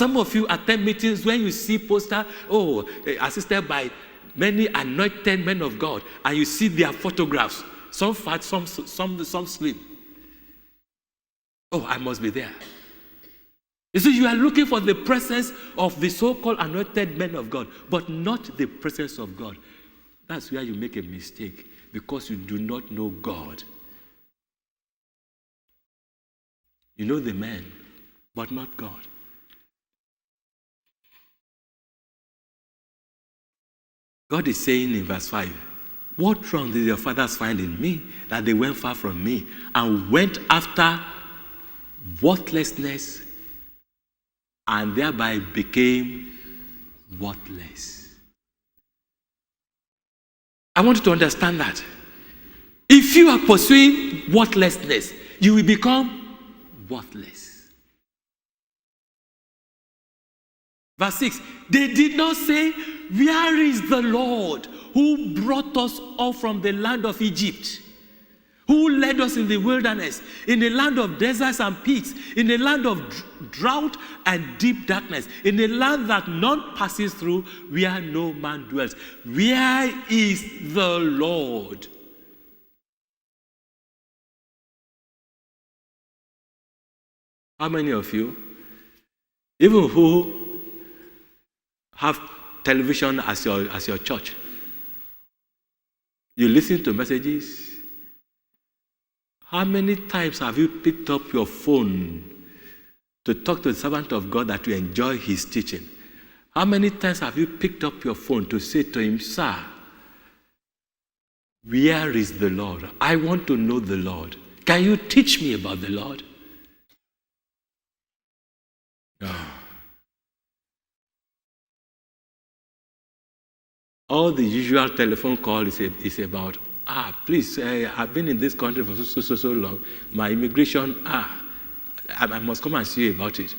Some of you attend meetings when you see poster, assisted by many anointed men of God, and you see their photographs. Some fat, some slim. Oh, I must be there. You see, you are looking for the presence of the so-called anointed men of God, but not the presence of God. That's where you make a mistake, because you do not know God. You know the men, but not God. God is saying in verse 5, what wrong did your fathers find in me, that they went far from me and went after worthlessness and thereby became worthless? I want you to understand that. If you are pursuing worthlessness, you will become worthless. Verse 6, they did not say, where is the Lord who brought us up from the land of Egypt, who led us in the wilderness, in the land of deserts and peaks, in the land of drought and deep darkness, in the land that none passes through, where no man dwells? Where is the Lord? How many of you, even who have television as your church, you listen to messages, how many times have you picked up your phone to talk to the servant of God that you enjoy his teaching? How many times have you picked up your phone to say to him, sir, where is the Lord? I want to know the Lord. Can you teach me about the Lord? No. All the usual telephone call is about, please, I've been in this country for so long. My immigration, I must come and see you about it.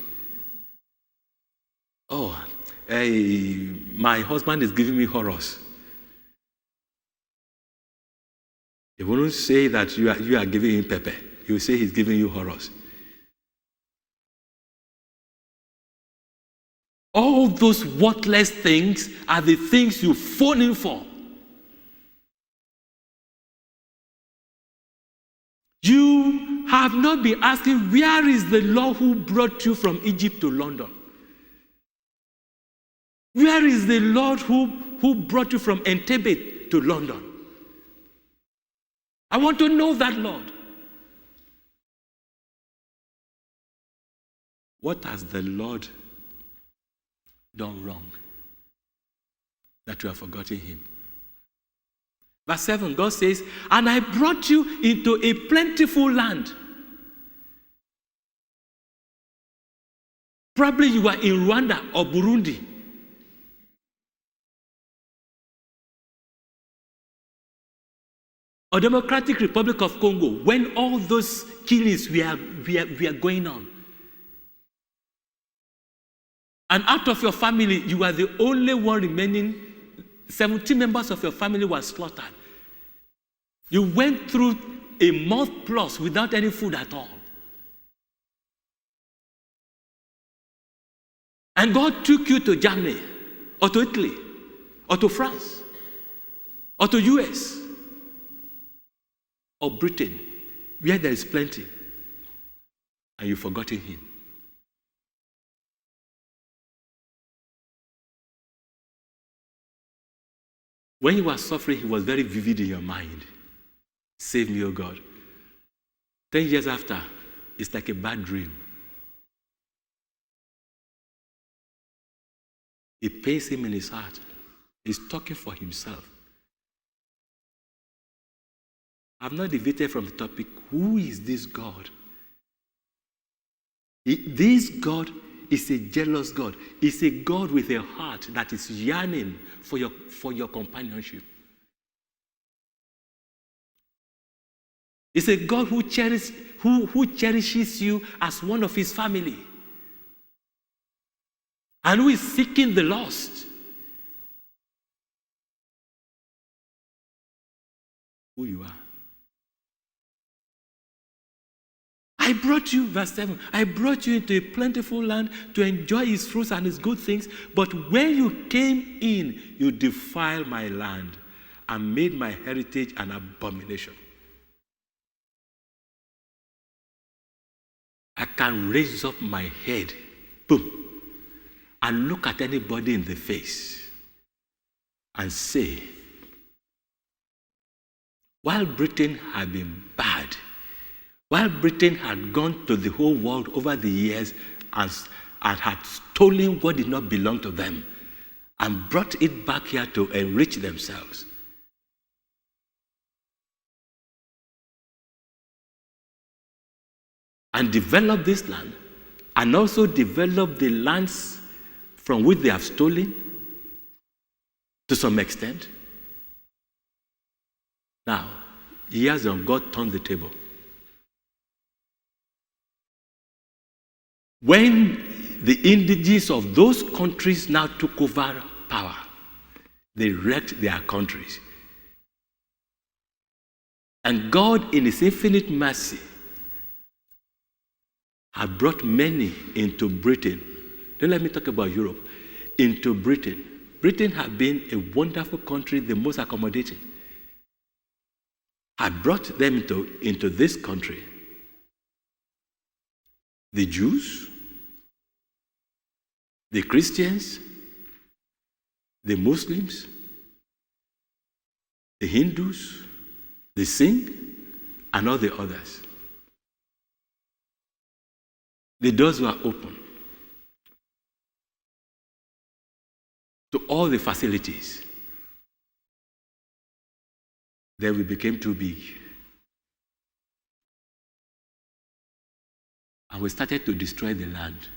My husband is giving me horrors. He wouldn't say that you are giving him pepper. He will say he's giving you horrors. All those worthless things are the things you phone in for. You have not been asking, where is the Lord who brought you from Egypt to London? Where is the Lord who brought you from Entebbe to London? I want to know that Lord. What has the Lord done wrong that you have forgotten him? Verse 7, God says, and I brought you into a plentiful land. Probably you are in Rwanda or Burundi. Or Democratic Republic of Congo, when all those killings were going on. And out of your family, you are the only one remaining. 17 members of your family were slaughtered. You went through a month plus without any food at all. And God took you to Germany, or to Italy, or to France, or to US, or Britain, where there is plenty, and you've forgotten him. When you were suffering, he was very vivid in your mind. Save me, O God. 10 years after, it's like a bad dream. It pains him in his heart. He's talking for himself. I've not deviated from the topic. Who is this God? This God is a jealous God. It's a God with a heart that is yearning for your companionship. It's a God who cherishes you as one of his family. And who is seeking the lost. Who you are. I brought you, verse 7, I brought you into a plentiful land to enjoy its fruits and its good things, but when you came in, you defiled my land and made my heritage an abomination. I can raise up my head, boom, and look at anybody in the face and say, while Britain had been bad, while Britain had gone to the whole world over the years and had stolen what did not belong to them and brought it back here to enrich themselves, and develop this land, and also develop the lands from which they have stolen to some extent. Now, years on, God turned the table. When the indigenes of those countries now took over power, they wrecked their countries. And God, in His infinite mercy, had brought many into Britain. Don't let me talk about Europe. Into Britain. Britain had been a wonderful country, the most accommodating. Had brought them into this country. The Jews, the Christians, the Muslims, the Hindus, the Sikh, and all the others. The doors were open to all the facilities. Then we became too big. And we started to destroy the land.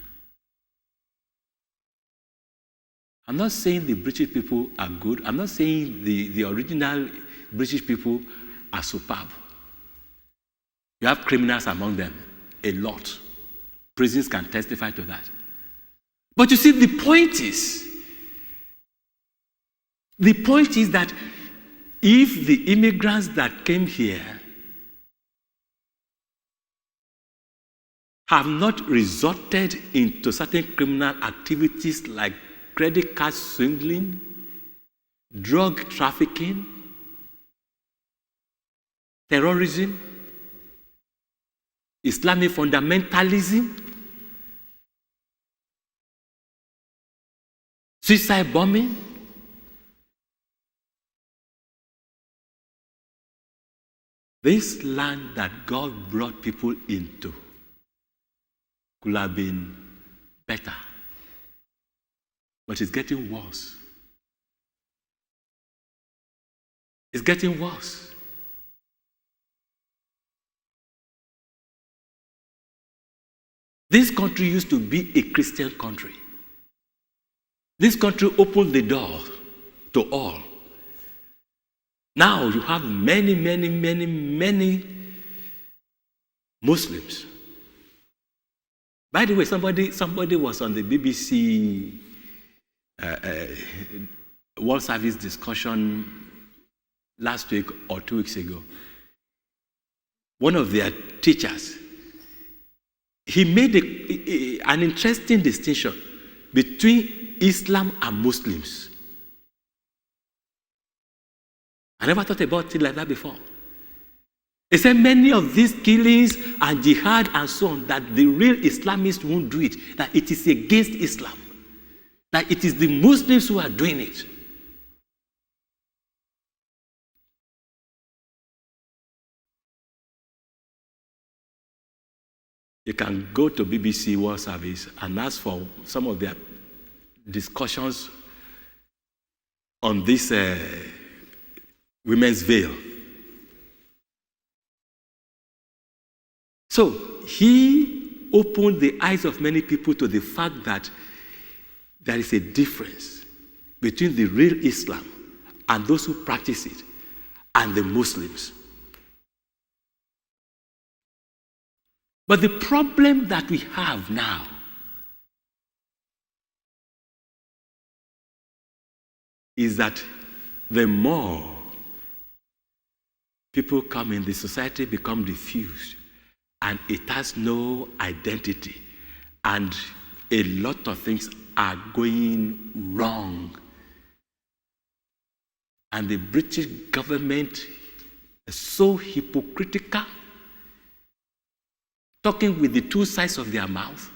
I'm not saying the British people are good. I'm not saying the original British people are superb. You have criminals among them, a lot. Prisons can testify to that. But you see, the point is that if the immigrants that came here have not resorted into certain criminal activities like credit card swindling, drug trafficking, terrorism, Islamic fundamentalism, suicide bombing, this land that God brought people into could have been better. But it's getting worse. It's getting worse. This country used to be a Christian country. This country opened the door to all. Now you have many Muslims. By the way, somebody was on the BBC World Service discussion last week or 2 weeks ago. One of their teachers, he made an interesting distinction between Islam and Muslims. I never thought about it like that before. He said many of these killings and jihad and so on, that the real Islamists won't do it, that it is against Islam, that it is the Muslims who are doing it. You can go to BBC World Service and ask for some of their discussions on this women's veil. So he opened the eyes of many people to the fact that there is a difference between the real Islam and those who practice it and the Muslims. But the problem that we have now is that the more people come in, the society become diffused, and it has no identity. And a lot of things are going wrong. And the British government is so hypocritical, talking with the two sides of their mouth,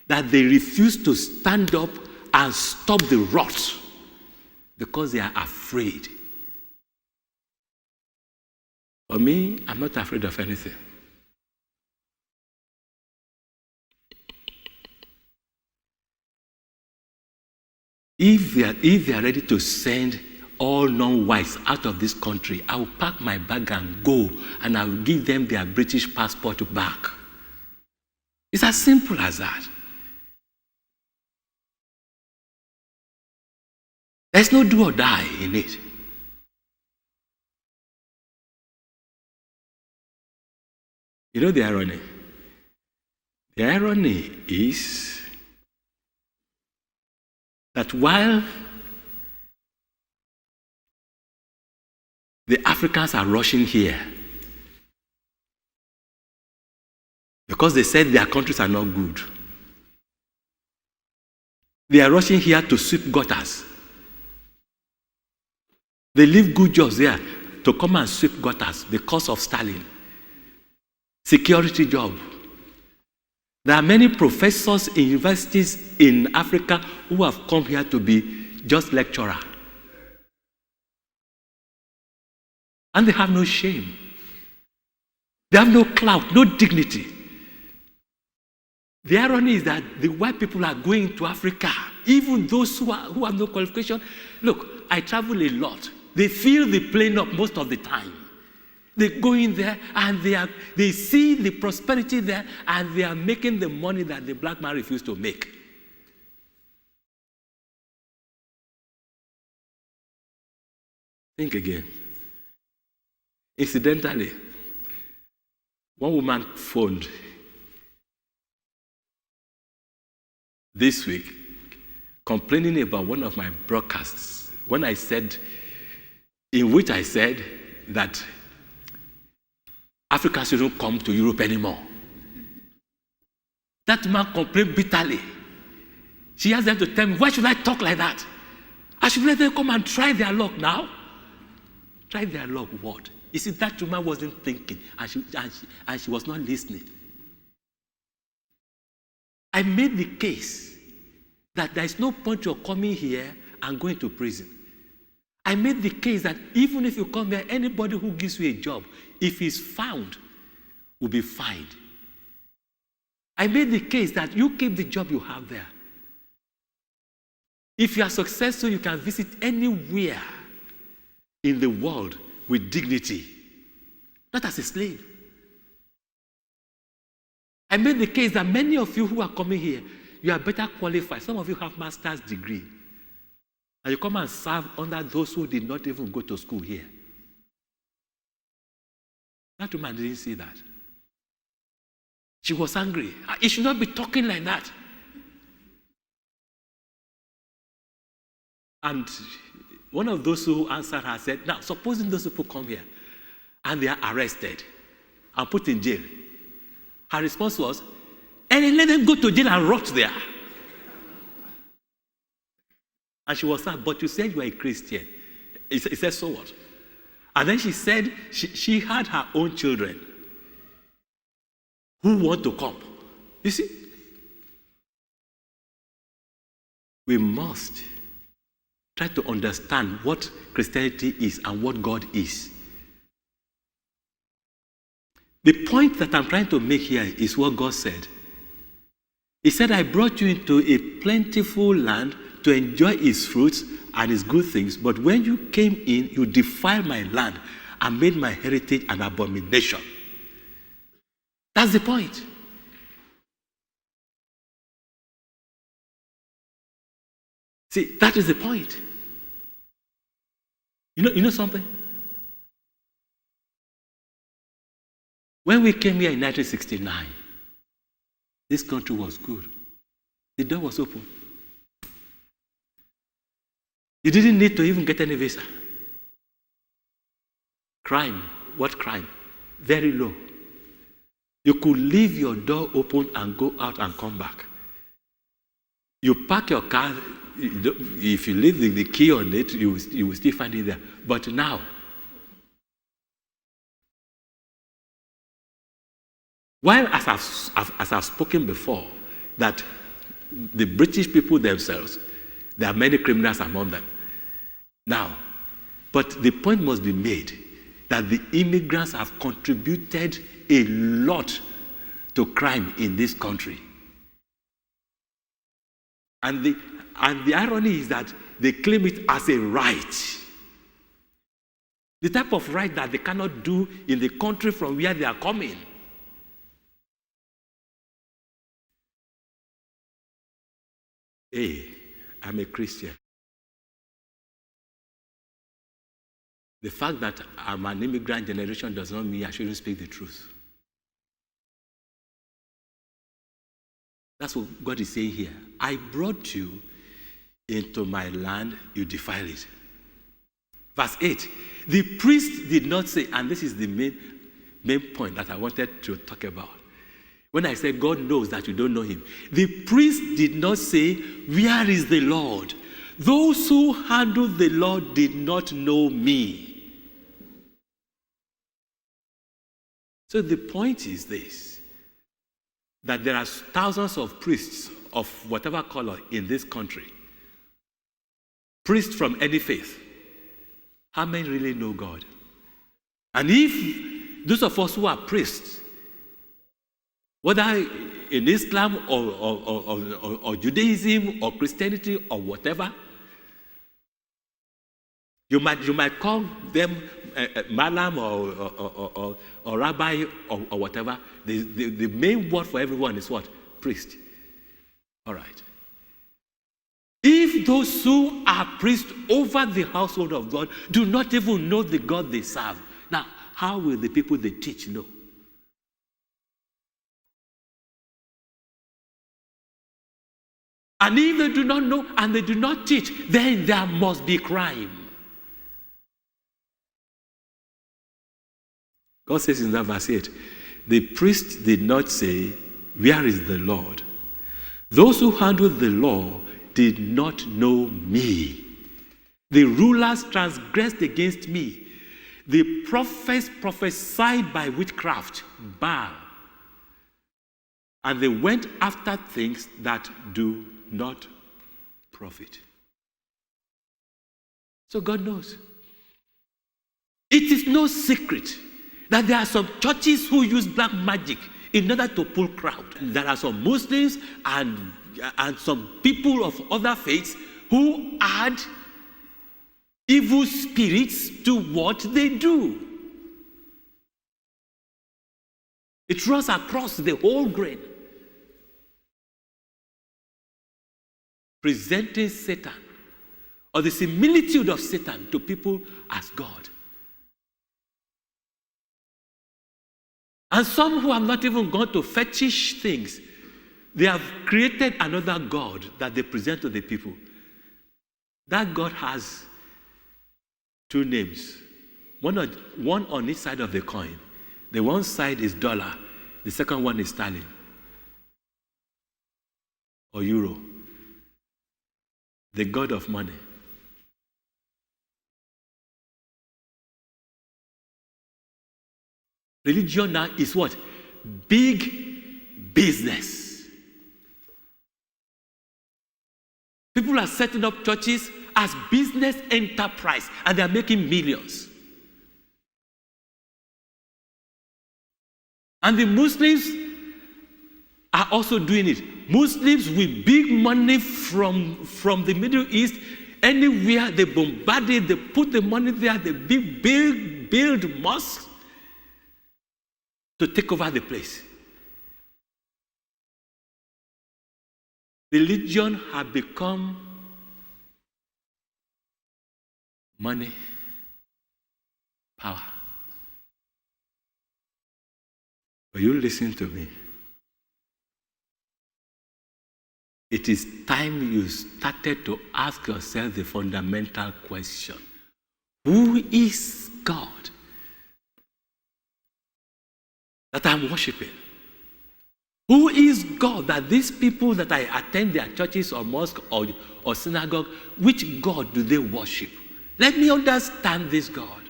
that they refuse to stand up and stop the rot because they are afraid. For me, I'm not afraid of anything. If they are ready to send all non-whites out of this country, I will pack my bag and go, and I will give them their British passport back. It's as simple as that. There's no do or die in it. You know the irony? The irony is that while the Africans are rushing here because they said their countries are not good, they are rushing here to sweep gutters. They leave good jobs there to come and sweep gutters because of Stalin. Security job. There are many professors in universities in Africa who have come here to be just lecturer. And they have no shame. They have no clout, no dignity. The irony is that the white people are going to Africa, even those who have no qualification. Look, I travel a lot. They fill the plane up most of the time. They go in there and they see the prosperity there, and they are making the money that the black man refused to make. Think again. Incidentally, one woman phoned this week complaining about one of my broadcasts in which I said that Africans shouldn't come to Europe anymore. That man complained bitterly. She asked them to tell me, why should I talk like that? I should let them come and try their luck now. Try their luck what? You see, that woman wasn't thinking, and she was not listening. I made the case that there is no point you're coming here and going to prison. I made the case that even if you come here, anybody who gives you a job, if he's found, will be fined. I made the case that you keep the job you have there. If you are successful, you can visit anywhere in the world with dignity, not as a slave. I made the case that many of you who are coming here, you are better qualified. Some of you have master's degree. And you come and serve under those who did not even go to school here. That woman didn't see that. She was angry. You should not be talking like that. And one of those who answered her said, now, supposing those people come here and they are arrested and put in jail. Her response was, and then let them go to jail and rot there. And she was sad, but you said you are a Christian. He said, so what? And then she said she had her own children who want to come. You see? We must try to understand what Christianity is and what God is. The point that I'm trying to make here is what God said. He said, I brought you into a plentiful land to enjoy its fruits and its good things, but when you came in, you defiled my land and made my heritage an abomination. That's the point. See, that is the point. You know something? When we came here in 1969, this country was good. The door was open. You didn't need to even get any visa. Crime, what crime? Very low. You could leave your door open and go out and come back. You park your car, if you leave the key on it, you will still find it there. But now, while as I've spoken before, that the British people themselves, there are many criminals among them. Now, but the point must be made that the immigrants have contributed a lot to crime in this country. And the irony is that they claim it as a right. The type of right that they cannot do in the country from where they are coming. Hey, I'm a Christian. The fact that I'm an immigrant generation does not mean I shouldn't speak the truth. That's what God is saying here. I brought you into my land, you defile it. Verse 8, the priest did not say, and this is the main point that I wanted to talk about. When I say God knows that you don't know him, the priest did not say, where is the Lord? Those who handle the Lord did not know me. So the point is this, that there are thousands of priests of whatever color in this country. Priests from any faith. How many really know God? And if those of us who are priests, whether in Islam or Judaism or Christianity or whatever, you might call them Malam or Rabbi or whatever. The main word for everyone is what? Priest. All right. If those who are priests over the household of God do not even know the God they serve, now how will the people they teach know? And if they do not know and they do not teach, then there must be crime. God says in that verse 8, the priest did not say, where is the Lord? Those who handle the law did not know me. The rulers transgressed against me. The prophets prophesied by witchcraft, Baal. And they went after things that do not profit. So God knows. It is no secret that there are some churches who use black magic in order to pull crowd. There are some Muslims and some people of other faiths who add evil spirits to what they do. It runs across the whole grain. Presenting Satan or the similitude of Satan to people as God. And some who have not even gone to fetish things, they have created another God that they present to the people. That God has two names, one on each side of the coin. The one side is dollar, the second one is sterling or euro. The God of money. Religion now is what? Big business. People are setting up churches as business enterprise and they are making millions. And the Muslims are also doing it. Muslims with big money from the Middle East, anywhere they bombard it, they put the money there, they build mosques to take over the place. Religion has become money, power. But you listen to me. It is time you started to ask yourself the fundamental question. Who is God that I'm worshiping? Who is God that these people that I attend their churches or mosque or synagogue, which God do they worship? Let me understand this God.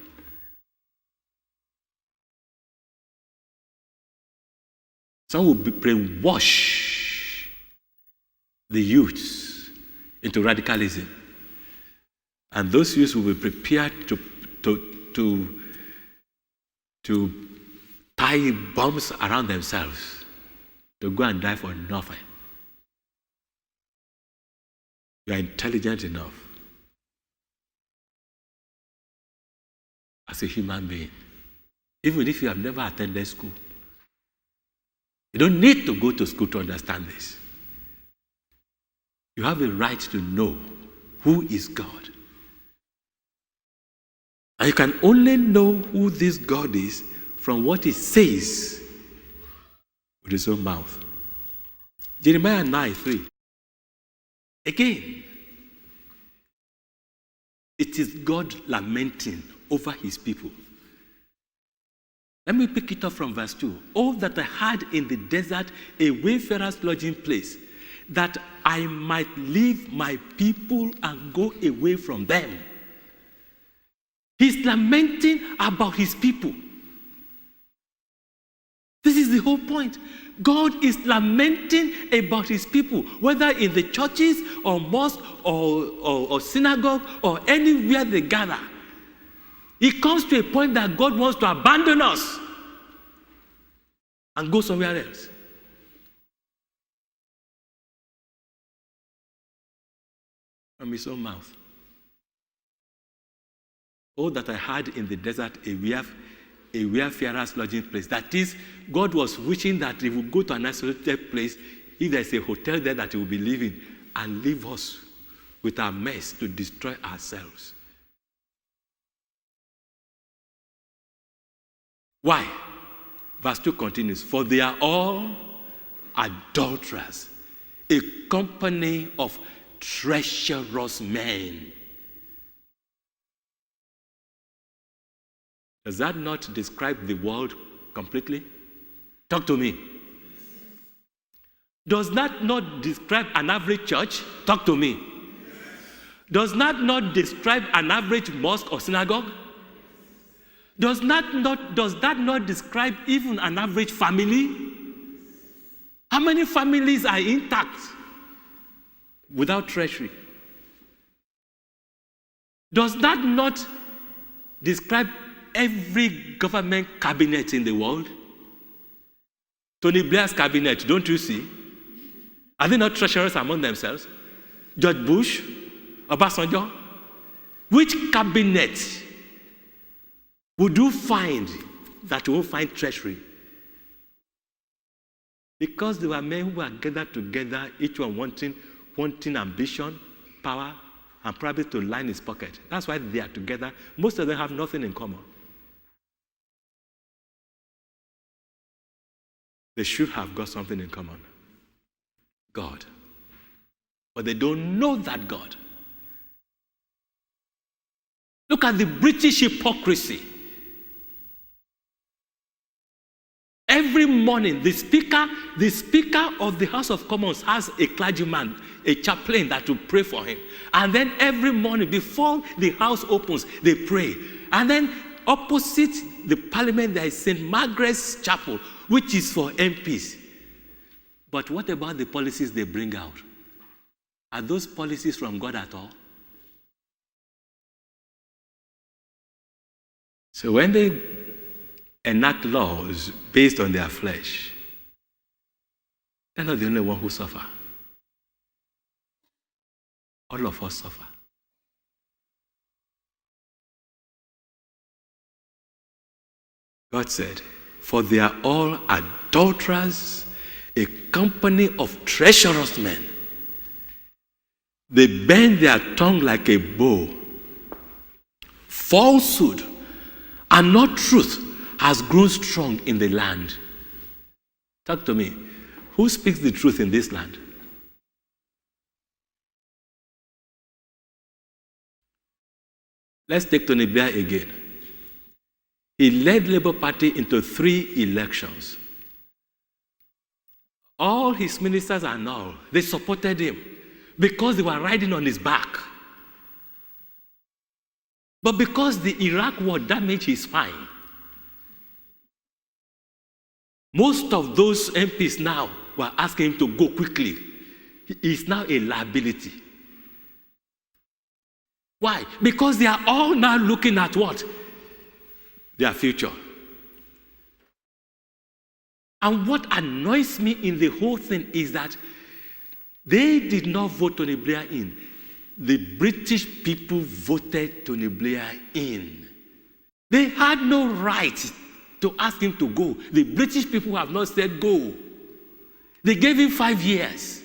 Some will brainwash the youths into radicalism. And those youths will be prepared to tie bombs around themselves to go and die for nothing. You are intelligent enough as a human being, even if you have never attended school. You don't need to go to school to understand this. You have a right to know who is God. And you can only know who this God is from what he says with his own mouth. Jeremiah 9:3. Again, it is God lamenting over his people. Let me pick it up from verse 2. Oh, that I had in the desert a wayfarer's lodging place, that I might leave my people and go away from them. He's lamenting about his people. This is the whole point. God is lamenting about his people, whether in the churches or mosque or synagogue or anywhere they gather. It comes to a point that God wants to abandon us and go somewhere else. From his own mouth. Oh, that I had in the desert a wayfarer's lodging place. That is, God was wishing that he would go to an isolated place, if there's a hotel there that he will be living, and leave us with our mess to destroy ourselves. Why? Verse 2 continues, for they are all adulterers, a company of treacherous men. Does that not describe the world completely? Talk to me. Does that not describe an average church? Talk to me. Does that not describe an average mosque or synagogue? Does that not describe even an average family? How many families are intact without treachery? Does that not describe every government cabinet in the world? Tony Blair's cabinet, don't you see? Are they not treacherous among themselves? George Bush, Obasanjo? Which cabinet would you find that you won't find treachery? Because they were men who were gathered together, each one wanting ambition, power, and probably to line his pocket. That's why they are together. Most of them have nothing in common. They should have got something in common. God. But they don't know that God. Look at the British hypocrisy. Every morning, the speaker of the House of Commons has a clergyman, a chaplain that will pray for him. And then every morning, before the House opens, they pray. And then opposite the Parliament, there is St. Margaret's Chapel, which is for MPs. But what about the policies they bring out? Are those policies from God at all? So when they enact laws based on their flesh, they're not the only one who suffer. All of us suffer. God said, for they are all adulterers, a company of treacherous men. They bend their tongue like a bow. Falsehood and not truth has grown strong in the land. Talk to me. Who speaks the truth in this land? Let's take Tony Blair again. He led Labour Party into 3 elections. All his ministers are now, they supported him because they were riding on his back. But because the Iraq war damaged his spine, most of those MPs now were asking him to go quickly. He is now a liability. Why? Because they are all now looking at what? Their future. And what annoys me in the whole thing is that they did not vote Tony Blair in. The British people voted Tony Blair in. They had no right to ask him to go. The British people have not said go. They gave him 5 years.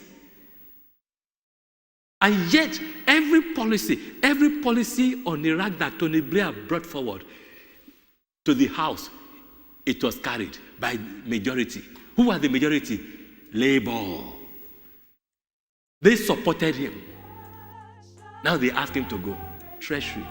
And yet, every policy on Iraq that Tony Blair brought forward to the House, it was carried by majority. Who was the majority? Labour. They supported him. Now they ask him to go. Treachery.